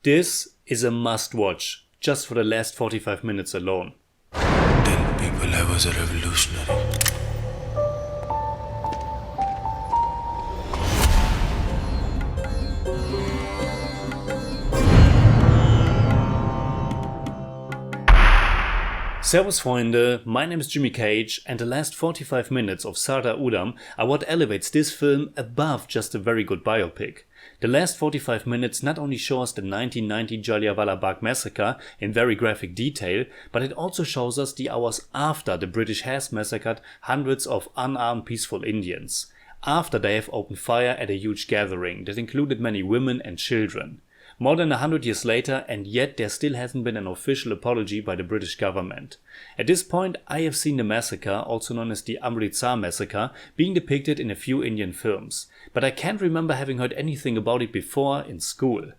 This is a must-watch, just for the last 45 minutes alone. Didn't people I was a revolutionary? Servus Freunde, my name is Jimmy Cage and the last 45 minutes of Sardar Udham are what elevates this film above just a very good biopic. The last 45 minutes not only show us the 1990 Jallianwala Bagh massacre in very graphic detail, but it also shows us the hours after the British has massacred hundreds of unarmed peaceful Indians, after they have opened fire at a huge gathering that included many women and children. More than 100 years later, and yet there still hasn't been an official apology by the British government. At this point, I have seen the massacre, also known as the Amritsar Massacre, being depicted in a few Indian films, but I can't remember having heard anything about it before in school.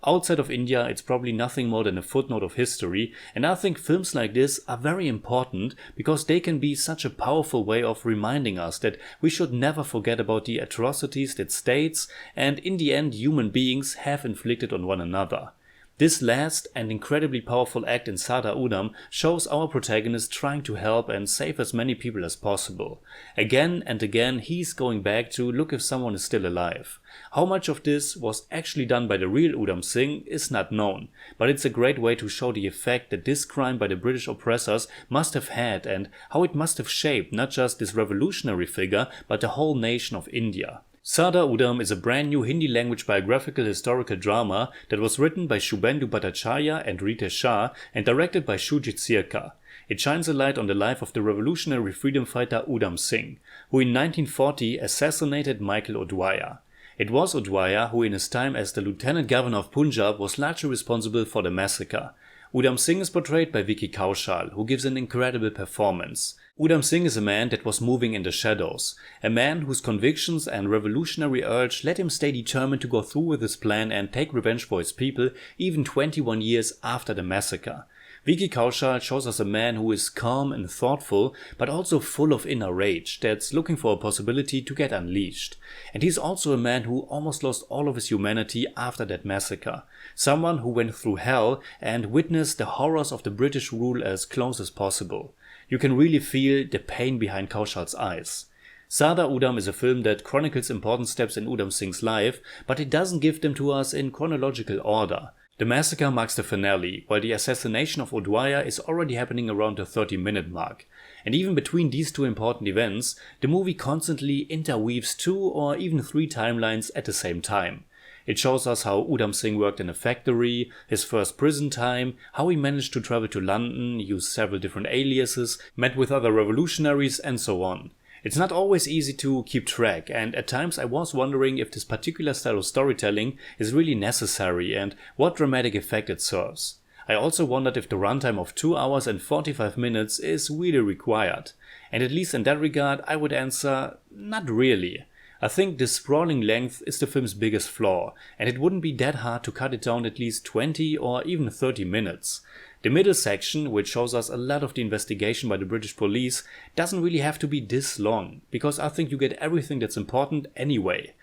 Outside of India, it's probably nothing more than a footnote of history, and I think films like this are very important because they can be such a powerful way of reminding us that we should never forget about the atrocities that states and in the end human beings have inflicted on one another. This last and incredibly powerful act in Sardar Udham shows our protagonist trying to help and save as many people as possible. Again and again he's going back to look if someone is still alive. How much of this was actually done by the real Udham Singh is not known, but it's a great way to show the effect that this crime by the British oppressors must have had and how it must have shaped not just this revolutionary figure but the whole nation of India. Sardar Udham is a brand new Hindi language biographical historical drama that was written by Shubhendu Bhattacharya and Ritesh Shah and directed by Shoojit Sircar. It shines a light on the life of the revolutionary freedom fighter Udham Singh, who in 1940 assassinated Michael Udwaya. It was Udwaya who in his time as the Lieutenant Governor of Punjab was largely responsible for the massacre. Udham Singh is portrayed by Vicky Kaushal, who gives an incredible performance. Udham Singh is a man that was moving in the shadows, a man whose convictions and revolutionary urge let him stay determined to go through with his plan and take revenge for his people even 21 years after the massacre. Vicky Kaushal shows us a man who is calm and thoughtful, but also full of inner rage that's looking for a possibility to get unleashed. And he's also a man who almost lost all of his humanity after that massacre. Someone who went through hell and witnessed the horrors of the British rule as close as possible. You can really feel the pain behind Kaushal's eyes. Sardar Udham is a film that chronicles important steps in Udham Singh's life, but it doesn't give them to us in chronological order. The massacre marks the finale, while the assassination of Udwaya is already happening around the 30-minute mark. And even between these two important events, the movie constantly interweaves 2 or even 3 timelines at the same time. It shows us how Udham Singh worked in a factory, his first prison time, how he managed to travel to London, use several different aliases, met with other revolutionaries and so on. It's not always easy to keep track, and at times I was wondering if this particular style of storytelling is really necessary and what dramatic effect it serves. I also wondered if the runtime of 2 hours and 45 minutes is really required. And at least in that regard I would answer, not really. I think the sprawling length is the film's biggest flaw, and it wouldn't be that hard to cut it down at least 20 or even 30 minutes. The middle section, which shows us a lot of the investigation by the British police, doesn't really have to be this long, because I think you get everything that's important anyway.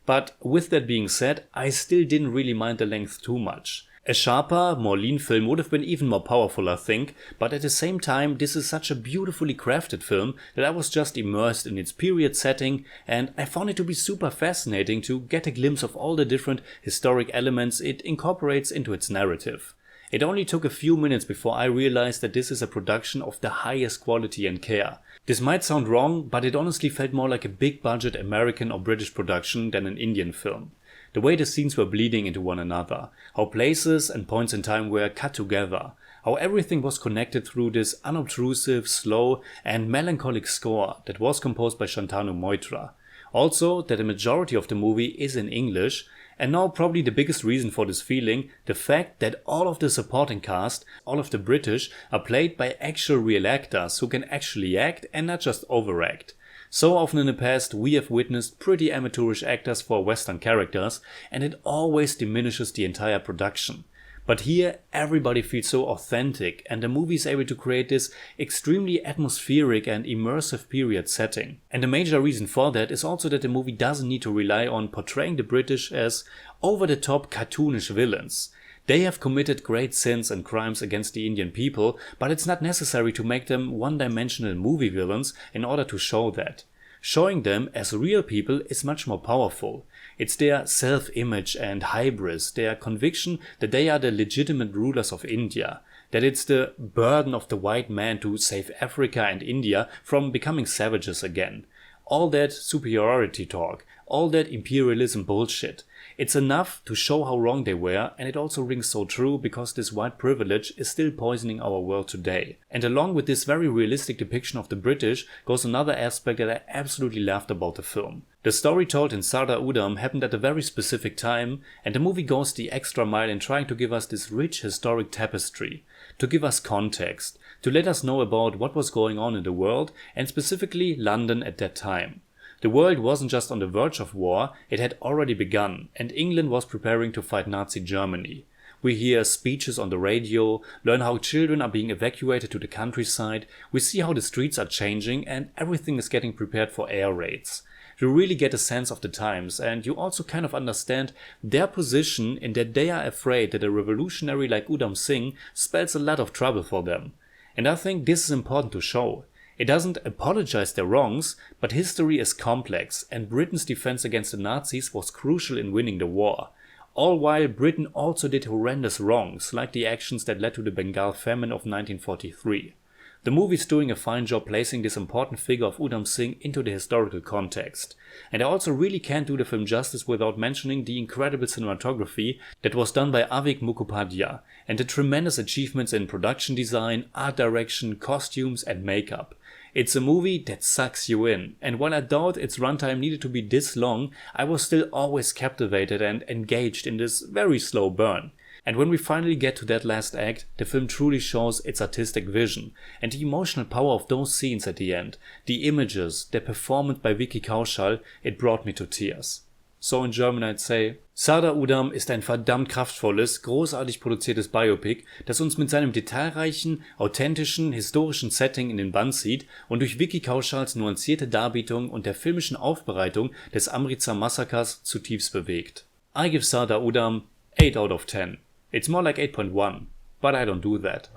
But with that being said, I still didn't really mind the length too much. A sharper, more lean film would have been even more powerful, I think, but at the same time this is such a beautifully crafted film that I was just immersed in its period setting, and I found it to be super fascinating to get a glimpse of all the different historic elements it incorporates into its narrative. It only took a few minutes before I realized that this is a production of the highest quality and care. This might sound wrong, but it honestly felt more like a big budget American or British production than an Indian film. The way the scenes were bleeding into one another, how places and points in time were cut together, how everything was connected through this unobtrusive, slow and melancholic score that was composed by Shantanu Moitra. Also, that the majority of the movie is in English, and now probably the biggest reason for this feeling, the fact that all of the supporting cast, all of the British, are played by actual real actors who can actually act and not just overact. So often in the past we have witnessed pretty amateurish actors for Western characters, and it always diminishes the entire production. But here everybody feels so authentic, and the movie is able to create this extremely atmospheric and immersive period setting. And the major reason for that is also that the movie doesn't need to rely on portraying the British as over-the-top cartoonish villains. They have committed great sins and crimes against the Indian people, but it's not necessary to make them one-dimensional movie villains in order to show that. Showing them as real people is much more powerful. It's their self-image and hybris, their conviction that they are the legitimate rulers of India, that it's the burden of the white man to save Africa and India from becoming savages again. All that superiority talk, all that imperialism bullshit. It's enough to show how wrong they were, and it also rings so true because this white privilege is still poisoning our world today. And along with this very realistic depiction of the British goes another aspect that I absolutely loved about the film. The story told in Sardar Udham happened at a very specific time, and the movie goes the extra mile in trying to give us this rich historic tapestry, to give us context, to let us know about what was going on in the world, and specifically London at that time. The world wasn't just on the verge of war, it had already begun, and England was preparing to fight Nazi Germany. We hear speeches on the radio, learn how children are being evacuated to the countryside, we see how the streets are changing, and everything is getting prepared for air raids. You really get a sense of the times, and you also kind of understand their position in that they are afraid that a revolutionary like Udham Singh spells a lot of trouble for them. And I think this is important to show. It doesn't apologize their wrongs, but history is complex, and Britain's defense against the Nazis was crucial in winning the war. All while Britain also did horrendous wrongs, like the actions that led to the Bengal famine of 1943. The movie is doing a fine job placing this important figure of Udham Singh into the historical context. And I also really can't do the film justice without mentioning the incredible cinematography that was done by Avik Mukhopadhyay, and the tremendous achievements in production design, art direction, costumes and makeup. It's a movie that sucks you in, and while I doubt its runtime needed to be this long, I was still always captivated and engaged in this very slow burn. And when we finally get to that last act, the film truly shows its artistic vision, and the emotional power of those scenes at the end, the images, the performance by Vicky Kaushal, it brought me to tears. So in German I'd say, Sardar Udham ist ein verdammt kraftvolles, großartig produziertes Biopic, das uns mit seinem detailreichen, authentischen, historischen Setting in den Bann zieht und durch Vicky Kaushals nuancierte Darbietung und der filmischen Aufbereitung des Amritsar Massakers zutiefst bewegt. I give Sardar Udham 8 out of 10. It's more like 8.1, but I don't do that.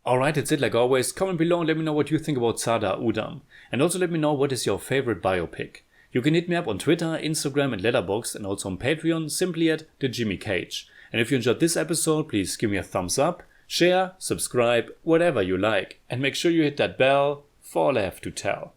Alright, that's it like always. Comment below and let me know what you think about Sardar Udham. And also let me know what is your favorite biopic. You can hit me up on Twitter, Instagram and Letterboxd, and also on Patreon simply at TheJimmyCage. And if you enjoyed this episode, please give me a thumbs up, share, subscribe, whatever you like. And make sure you hit that bell for all I have to tell.